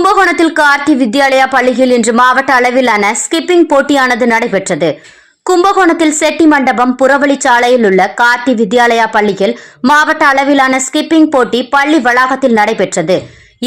கும்பகோணத்தில் கார்த்தி வித்யாலயா பள்ளியில் இன்று மாவட்ட அளவிலான ஸ்கிப்பிங் போட்டியானது நடைபெற்றது. கும்பகோணத்தில் செட்டி மண்டபம் புறவழிச்சாலையில் உள்ள கார்த்தி வித்யாலயா பள்ளியில் மாவட்ட அளவிலான ஸ்கிப்பிங் போட்டி பள்ளி வளாகத்தில் நடைபெற்றது.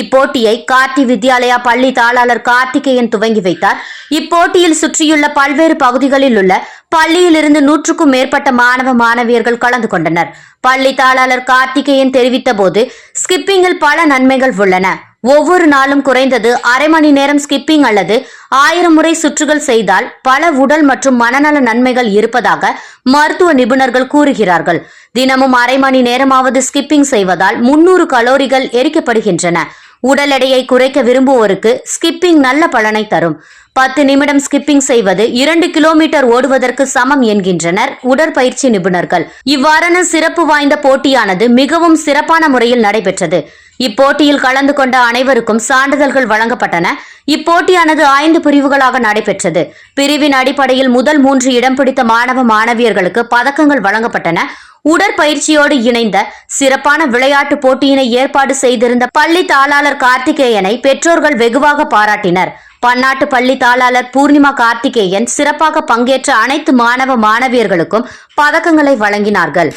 இப்போட்டியை கார்த்தி வித்யாலயா பள்ளி தாளாளர் கார்த்திகேயன் துவங்கி வைத்தார். இப்போட்டியில் சுற்றியுள்ள பல்வேறு பகுதிகளில் உள்ள பள்ளியிலிருந்து 100க்கும் மேற்பட்ட மாணவ மாணவியர்கள் கலந்து கொண்டனர். பள்ளி தாளாளர் கார்த்திகேயன் தெரிவித்த போது, ஸ்கிப்பிங்கில் பல நன்மைகள் உள்ளன. ஒவ்வொரு நாளும் குறைந்தது அரை மணி நேரம் ஸ்கிப்பிங் அல்லது 1000 முறை சுற்றுகள் செய்தால் பல உடல் மற்றும் மனநல நன்மைகள் இருப்பதாக மருத்துவ நிபுணர்கள் கூறுகிறார்கள். தினமும் அரை மணி நேரமாவது ஸ்கிப்பிங் செய்வதால் 300 கலோரிகள் எரிக்கப்படுகின்றன. உடல் எடையை குறைக்க விரும்புவோருக்கு ஸ்கிப்பிங் நல்ல பலனை தரும். 10 நிமிடம் ஸ்கிப்பிங் செய்வது 2 கிலோமீட்டர் ஓடுவதற்கு சமம் என்கின்றனர் உடற்பயிற்சி நிபுணர்கள். இவ்வாறான சிறப்பு வாய்ந்த போட்டியானது மிகவும் சிறப்பான முறையில் நடைபெற்றது. இப்போட்டியில் கலந்து கொண்ட அனைவருக்கும் சான்றிதழ்கள் வழங்கப்பட்டன. இப்போட்டியானது 5 பிரிவுகளாக நடைபெற்றது. பிரிவின் அடிப்படையில் முதல் 3 இடம் பிடித்த மாணவ மாணவியர்களுக்கு பதக்கங்கள் வழங்கப்பட்டன. உடற்பயிற்சியோடு இணைந்த சிறப்பான விளையாட்டு போட்டியினை ஏற்பாடு செய்திருந்த பள்ளி தாளாளர் கார்த்திகேயனை பெற்றோர்கள் வெகுவாக பாராட்டினர். பன்னாட்டு பள்ளி தாளாளர் பூர்ணிமா கார்த்திகேயன் சிறப்பாக பங்கேற்ற அனைத்து மாணவ மாணவியர்களுக்கும் பதக்கங்களை வழங்கினார்கள்.